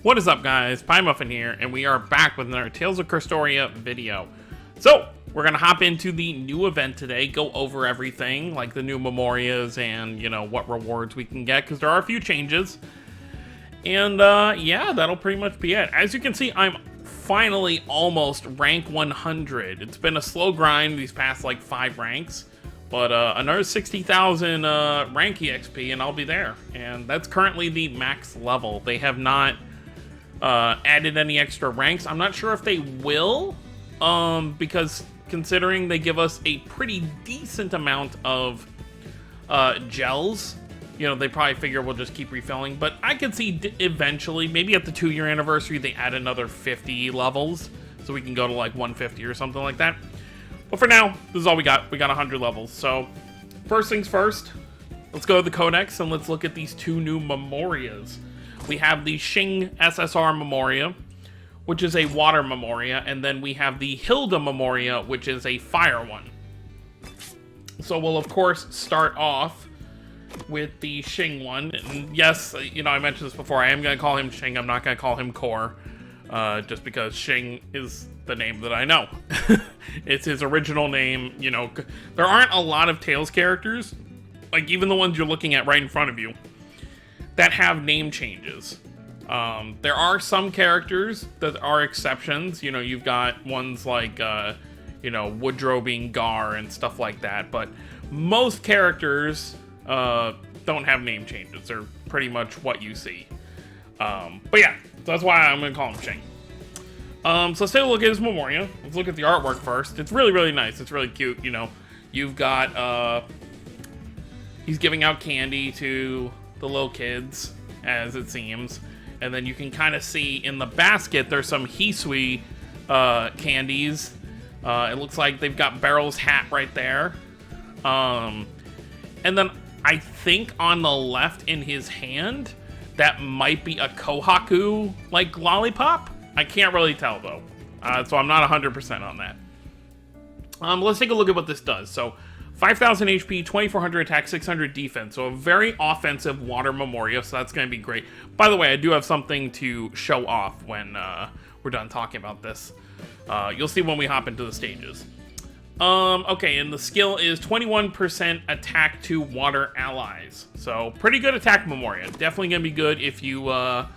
What is up, guys? Pie Muffin here, and we are back with another Tales of Crestoria video. So, we're gonna hop into the new event today, go over everything, like the new Memorias and, you know, what rewards we can get, because there are a few changes. And, yeah, that'll pretty much be it. As you can see, I'm finally almost rank 100. It's been a slow grind these past, like, 5 ranks. But another 60,000 rank EXP, and I'll be there. And that's currently the max level. They have not added any extra ranks. I'm not sure if they will, because considering they give us a pretty decent amount of gels, you know, they probably figure we'll just keep refilling. But I could see eventually, maybe at the 2-year anniversary, they add another 50 levels, so we can go to like 150 or something like that. But for now, this is all we got. We got 100 levels. So first things first, let's go to the Codex and let's look at these 2 new Memorias. We have the Shing SSR Memoria, which is a water Memoria, and then we have the Hilda Memoria, which is a fire one. So we'll, of course, start off with the Shing one. And yes, you know, I mentioned this before, I am going to call him Shing, I'm not going to call him Core, just because Shing is the name that I know. It's his original name, you know. There aren't a lot of Tales characters, like even the ones you're looking at right in front of you, that have name changes. There are some characters that are exceptions. You know, you've got ones like, you know, Woodrow being Gar and stuff like that. But most characters don't have name changes. They're pretty much what you see. But yeah, so that's why I'm going to call him Shing. So let's take a look at his Memoria. Let's look at the artwork first. It's really, really nice. It's really cute. You know, you've got, he's giving out candy to the little kids, as it seems, and then you can kind of see in the basket there's some Hisui candies. It looks like they've got Barrel's hat right there, and then I think on the left in his hand that might be a Kohaku like lollipop. I can't really tell though, so I'm not 100% on that. Let's take a look at what this does. So 5,000 HP, 2,400 attack, 600 defense. So a very offensive water Memoria, so that's going to be great. By the way, I do have something to show off when we're done talking about this. You'll see when we hop into the stages. Okay, and the skill is 21% attack to water allies. So pretty good attack Memoria. Definitely going to be good if you... let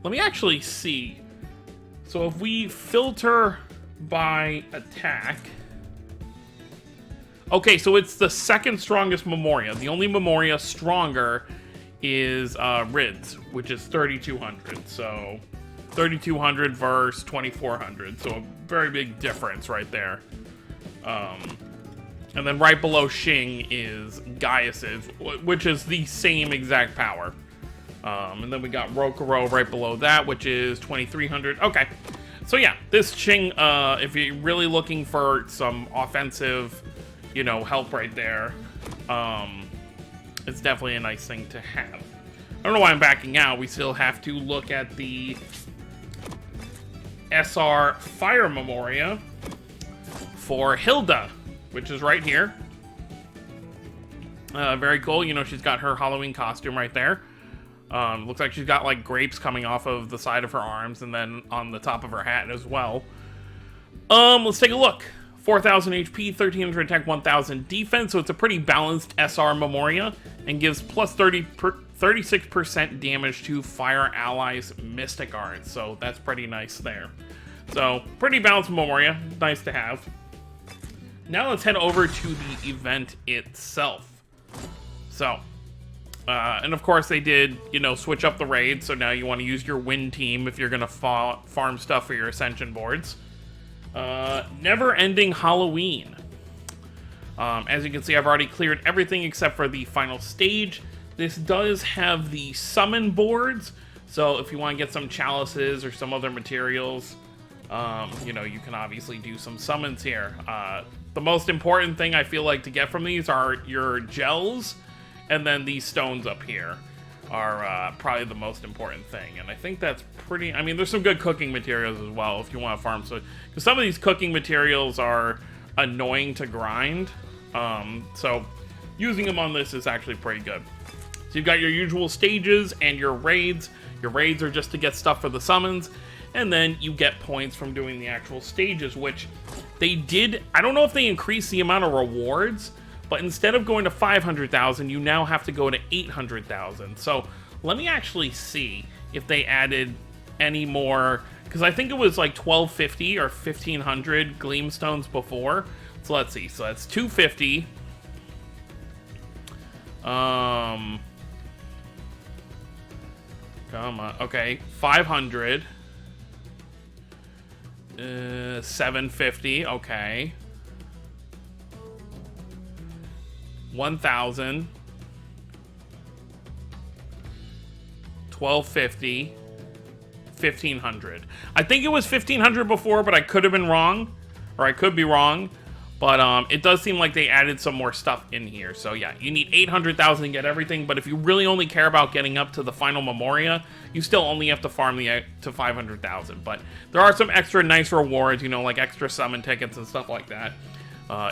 me actually see. So if we filter by attack... Okay, so it's the second strongest Memoria. The only Memoria stronger is Rid's, which is 3,200. So 3,200 versus 2,400. So a very big difference right there. And then right below Shing is Gaius's, which is the same exact power. And then we got Rokuro right below that, which is 2,300. Okay, so yeah, this Shing, if you're really looking for some offensive, you know, help right there, it's definitely a nice thing to have. I don't know why I'm backing out. We still have to look at the SR Fire Memoria for Hilda, which is right here. Very cool. You know, she's got her Halloween costume right there. Looks like she's got like grapes coming off of the side of her arms and then on the top of her hat as well. Let's take a look. 4,000 HP, 1,300 attack, 1,000 defense, so it's a pretty balanced SR Memoria, and gives plus 36% damage to fire allies' Mystic Arts, so that's pretty nice there. So, pretty balanced Memoria, nice to have. Now let's head over to the event itself. So, and of course they did, you know, switch up the raid, so now you want to use your win team if you're going to farm stuff for your Ascension boards. Neverending Halloween. As you can see, I've already cleared everything except for the final stage. This does have the summon boards, so if you want to get some chalices or some other materials, you know, you can obviously do some summons here. The most important thing I feel like to get from these are your gels, and then these stones up here are probably the most important thing. And I think that's pretty... I mean, there's some good cooking materials as well if you want to farm. So, because some of these cooking materials are annoying to grind. So using them on this is actually pretty good. So you've got your usual stages and your raids. Your raids are just to get stuff for the summons, and then you get points from doing the actual stages, which they did. I don't know if they increased the amount of rewards, but instead of going to 500,000, you now have to go to 800,000. So let me actually see if they added any more, because I think it was like 1250 or 1500 Gleamstones before. So let's see. So that's 250. Come on. Okay, 500. 750. Okay. 1,000. 1250. 1,500. I think it was 1,500 before, but I could have been wrong, or I could be wrong. But it does seem like they added some more stuff in here. So yeah, you need 800,000 to get everything. But if you really only care about getting up to the final Memoria, you still only have to farm to 500,000. But there are some extra nice rewards, you know, like extra summon tickets and stuff like that.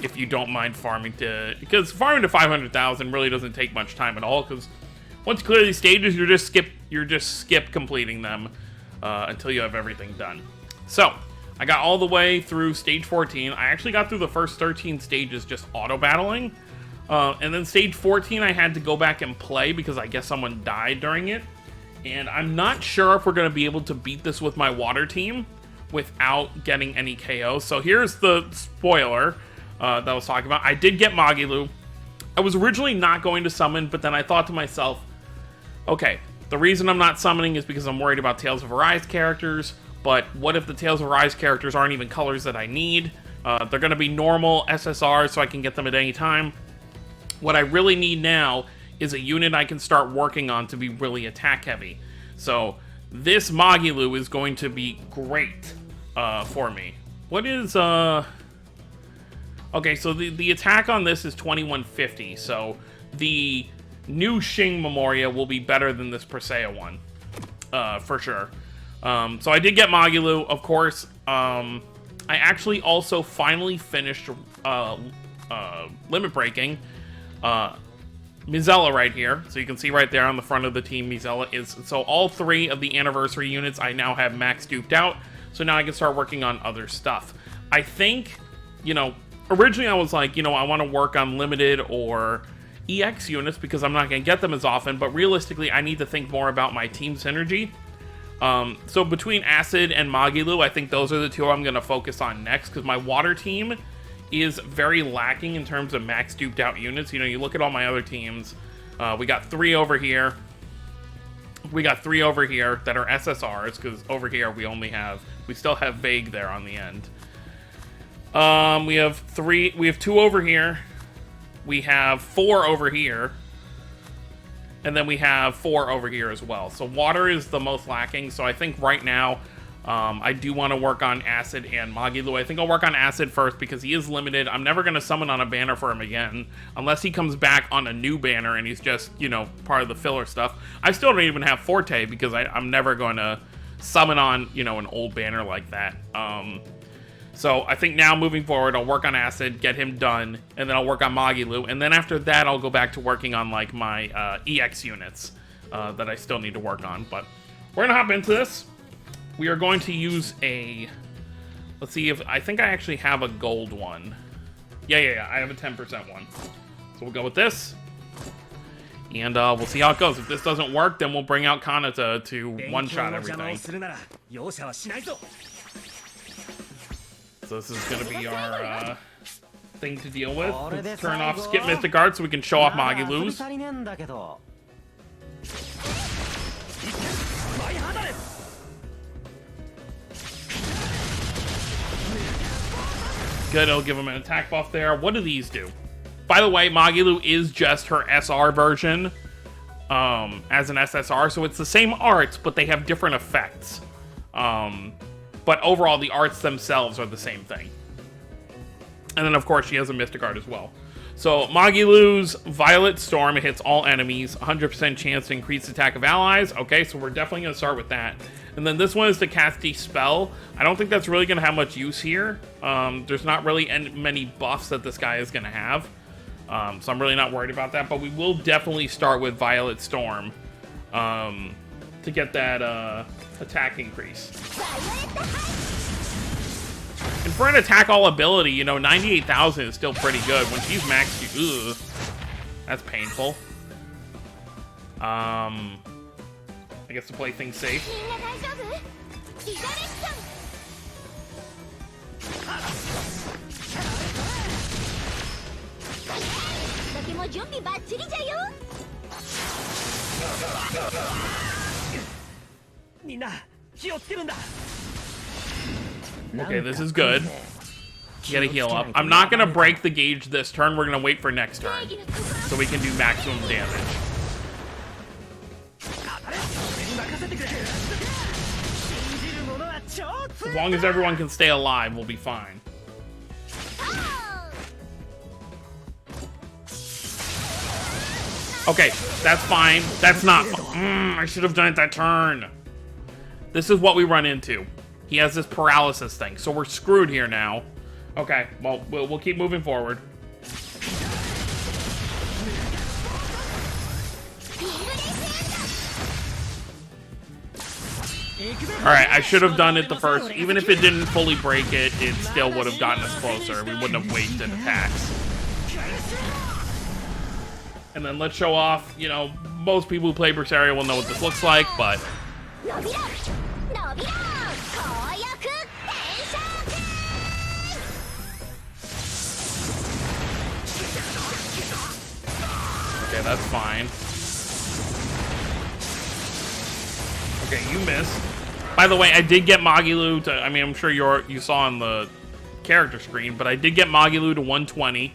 If you don't mind farming to, because farming to 500,000 really doesn't take much time at all. Because once you clear these stages, you're just skip completing them until you have everything done. So I got all the way through stage 14. I actually got through the first 13 stages just auto-battling. And then stage 14 I had to go back and play because I guess someone died during it. And I'm not sure if we're going to be able to beat this with my water team without getting any KOs. So here's the spoiler that I was talking about. I did get Magilu. I was originally not going to summon, but then I thought to myself, okay, the reason I'm not summoning is because I'm worried about Tales of Arise characters. But what if the Tales of Arise characters aren't even colors that I need? They're going to be normal SSRs, so I can get them at any time. What I really need now is a unit I can start working on to be really attack heavy. So this Magilu is going to be great for me. What is... Okay, so the attack on this is 2150, so the new Shing Memoria will be better than this Presea one, for sure. So I did get Magilu, of course. I actually also finally finished limit breaking Mizella right here. So you can see right there on the front of the team, Mizella is... So all 3 of the anniversary units I now have max duped out. So now I can start working on other stuff. I think, you know, originally I was like, you know, I want to work on limited or EX units because I'm not going to get them as often. But realistically, I need to think more about my team synergy. So between Acid and Magilu, I think those are the 2 I'm going to focus on next, because my water team is very lacking in terms of max duped out units. You know, you look at all my other teams, we got 3 over here. We got 3 over here that are SSRs, because over here we still have Vague there on the end. We have 2 over here. We have 4 over here. And then we have 4 over here as well. So water is the most lacking. So I think right now, I do want to work on Acid and Magilu. I think I'll work on Acid first because he is limited. I'm never going to summon on a banner for him again. Unless he comes back on a new banner and he's just, you know, part of the filler stuff. I still don't even have Forte because I'm never going to summon on, you know, an old banner like that. So I think now moving forward, I'll work on Acid, get him done, and then I'll work on Magilu, and then after that, I'll go back to working on like my EX units that I still need to work on. But we're gonna hop into this. We are going to use a... Let's see if... I think I actually have a gold one. Yeah, I have a 10% one. So we'll go with this. And we'll see how it goes. If this doesn't work, then we'll bring out Kanata to one-shot everything. So this is going to be our thing to deal with. Let's turn off Skip Mystic Art so we can show off Magilu's. Good, it'll give him an attack buff there. What do these do? By the way, Magilu is just her SR version as an SSR, so it's the same arts, but they have different effects. But overall, the arts themselves are the same thing. And then, of course, she has a Mystic Art as well. So, Magilu's Violet Storm hits all enemies. 100% chance to increase attack of allies. Okay, so we're definitely going to start with that. And then this one is to cast Dispel. I don't think that's really going to have much use here. There's not really many buffs that this guy is going to have. So I'm really not worried about that, but we will definitely start with Violet Storm to get that attack increase. And for an attack all ability, you know, 98,000 is still pretty good. When she's maxed, ugh, that's painful. I guess to play things safe. Okay, this is good. You gotta heal up. I'm not gonna break the gauge this turn. We're gonna wait for next turn, so we can do maximum damage. As long as everyone can stay alive, we'll be fine. Okay, that's fine. That's not... I should have done it that turn. This is what we run into. He has this paralysis thing, so we're screwed here now. Okay, well, we'll keep moving forward. Alright, I should have done it the first. Even if it didn't fully break it, it still would have gotten us closer. We wouldn't have wasted attacks. And then let's show off, you know, most people who play Crestoria will know what this looks like, but... Okay, that's fine. Okay, you missed. By the way, I did get Magilu to... I mean, I'm sure you saw on the character screen, but I did get Magilu to 120.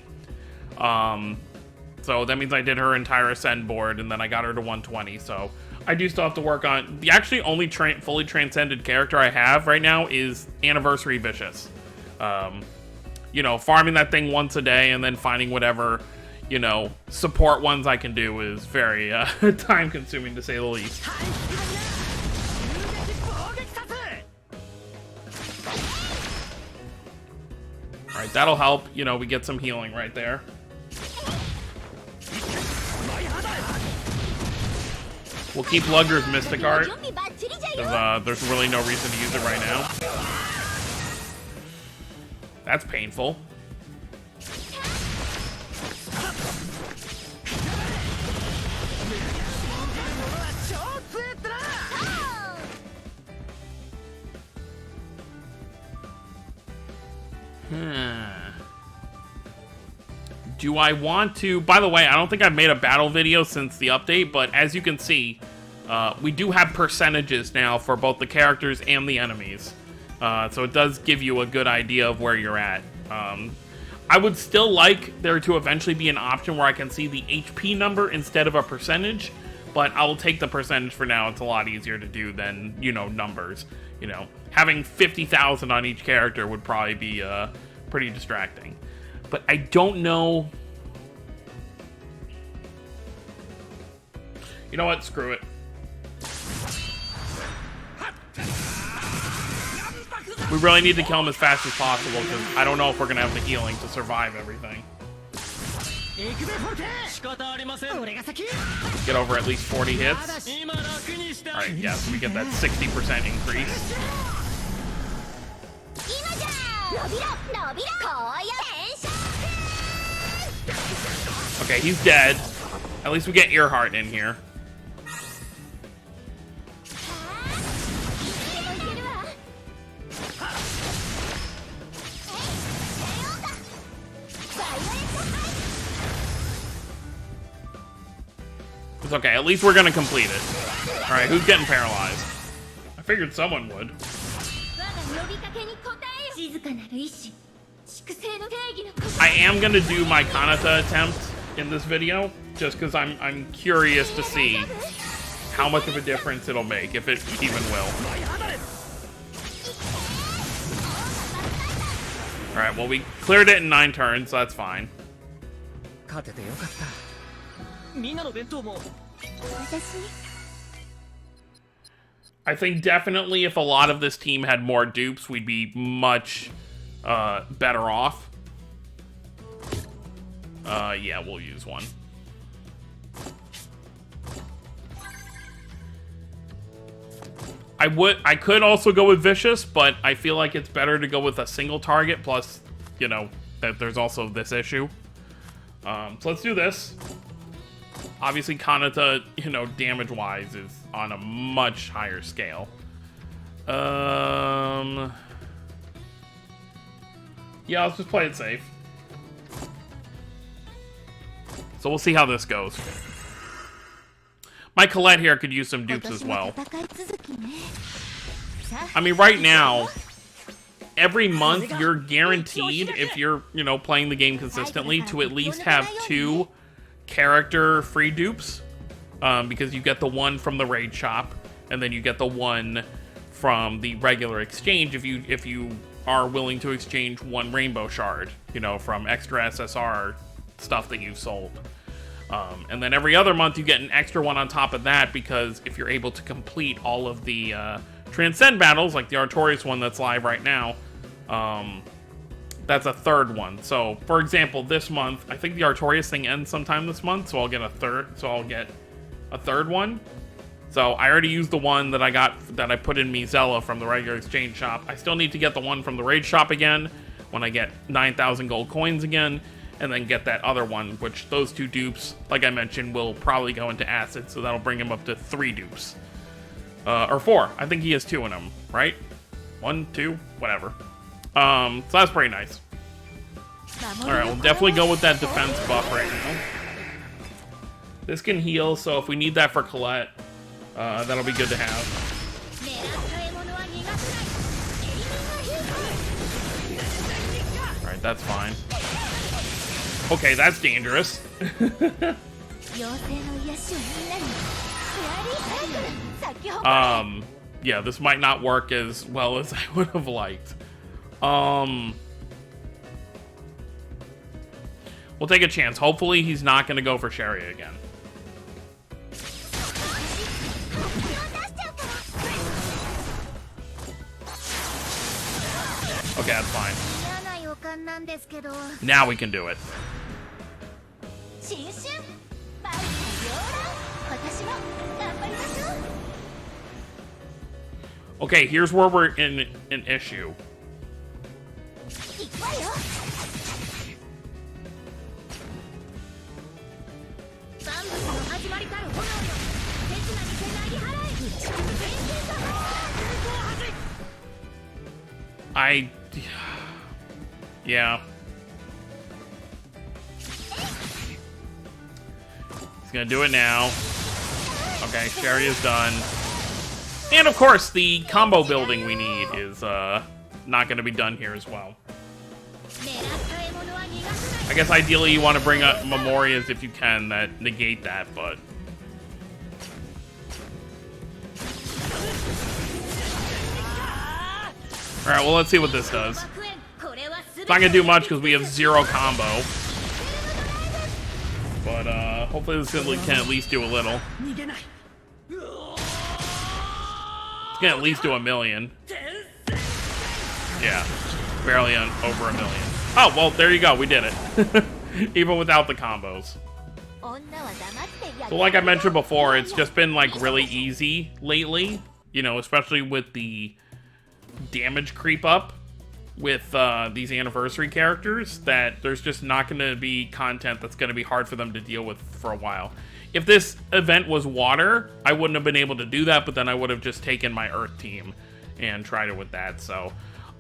So that means I did her entire Ascend board, and then I got her to 120, so... I do still have to work on... The actually only fully transcended character I have right now is Anniversary Vicious. You know, farming that thing once a day, and then finding whatever... you know, support ones I can do is very time-consuming, to say the least. Alright, that'll help. You know, we get some healing right there. We'll keep Lugger's Mystic Art, because there's really no reason to use it right now. That's painful. Do I want to... By the way, I don't think I've made a battle video since the update, but as you can see, we do have percentages now for both the characters and the enemies. So it does give you a good idea of where you're at. I would still like there to eventually be an option where I can see the HP number instead of a percentage, but I will take the percentage for now. It's a lot easier to do than, you know, numbers. You know, having 50,000 on each character would probably be pretty distracting. But I don't know... You know what? Screw it. We really need to kill him as fast as possible, because I don't know if we're going to have the healing to survive everything. Get over at least 40 hits. Alright, yes, we get that 60% increase. Okay, he's dead. At least we get Earhart in here. It's okay, at least we're gonna complete it. Alright, who's getting paralyzed? I figured someone would. I am gonna do my Kanata attempt in this video, just because I'm curious to see how much of a difference it'll make, if it even will. Alright, well, we cleared it in 9 turns, so that's fine. I think definitely if a lot of this team had more dupes, we'd be much better off. Yeah, we'll use one. I could also go with Vicious, but I feel like it's better to go with a single target, plus, you know, that there's also this issue. So let's do this. Obviously, Kanata, you know, damage-wise is on a much higher scale. Yeah, let's just play it safe. So we'll see how this goes. My Colette here could use some dupes as well. I mean, right now, every month you're guaranteed, if you're, you know, playing the game consistently, to at least have 2 character free dupes. Because you get the one from the raid shop, and then you get the one from the regular exchange if you are willing to exchange 1 rainbow shard, you know, from extra SSR stuff that you've sold. And then every other month you get an extra one on top of that, because if you're able to complete all of the Transcend battles, like the Artorias one that's live right now, that's a 3rd one. So, for example, this month, I think the Artorias thing ends sometime this month, so I'll get a 3rd one. So I already used the one that I put in Mizella from the regular exchange shop. I still need to get the one from the raid shop again when I get 9,000 gold coins again, and then get that other one, which those 2 dupes, like I mentioned, will probably go into acid, so that'll bring him up to 3 dupes. Or 4. I think he has 2 in him, right? 1, 2, whatever. So that's pretty nice. Alright, we'll definitely go with that defense buff right now. This can heal, so if we need that for Colette, that'll be good to have. Alright, that's fine. Okay, that's dangerous. Yeah, this might not work as well as I would have liked. We'll take a chance. Hopefully he's not going to go for Sherry again. Okay, that's fine. Now we can do it. Okay, here's where we're in an issue. Yeah. He's gonna do it now. Okay, Sherry is done. And of course, the combo building we need is not gonna be done here as well. I guess ideally you want to bring up Memorias if you can that negate that, but... Alright, well, let's see what this does. It's not gonna do much because we have 0 combo. But, hopefully this can at least do a little. It's gonna at least do 1 million. Yeah, barely over 1 million. Oh, well, there you go, we did it. Even without the combos. So like I mentioned before, it's just been, like, really easy lately. You know, especially with the damage creep up with these anniversary characters, that there's just not going to be content that's going to be hard for them to deal with for a while. If this event was water, I wouldn't have been able to do that, but then I would have just taken my Earth team and tried it with that. So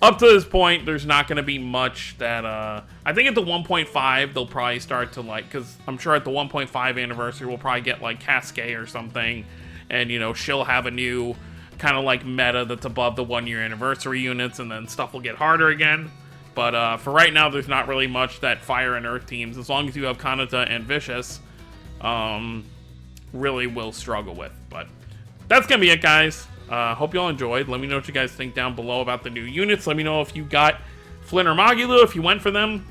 up to this point, there's not going to be much that... I think at the 1.5, they'll probably start to, like... Because I'm sure at the 1.5 anniversary, we'll probably get, like, Cascade or something. And, you know, she'll have a new kind of, like, meta that's above the 1-year anniversary units. And then stuff will get harder again. But for right now, there's not really much that Fire and Earth teams, as long as you have Kanata and Vicious, really will struggle with. But that's going to be it, guys. Hope you all enjoyed. Let me know what you guys think down below about the new units. Let me know if you got Flynn or Magilu, if you went for them.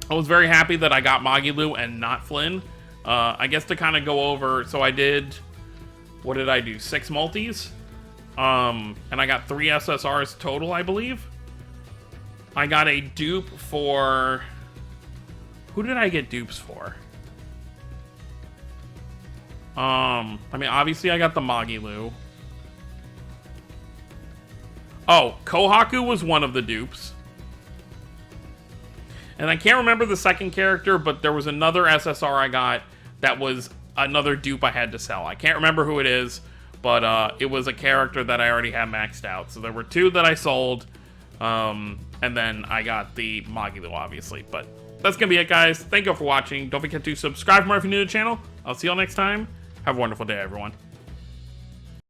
I was very happy that I got Magilu and not Flynn. I guess to kind of go over, so I did, what did I do? 6 multis? And I got 3 SSRs total, I believe. I got a dupe for Who did I get dupes for? I mean, obviously I got the Magilu. Oh, Kohaku was one of the dupes. And I can't remember the second character, but there was another SSR I got that was another dupe I had to sell. I can't remember who it is, but it was a character that I already had maxed out. So there were two that I sold, and then I got the Magilu, obviously. But that's going to be it, guys. Thank you all for watching. Don't forget to subscribe for more if you're new to the channel. I'll see you all next time. Have a wonderful day, everyone.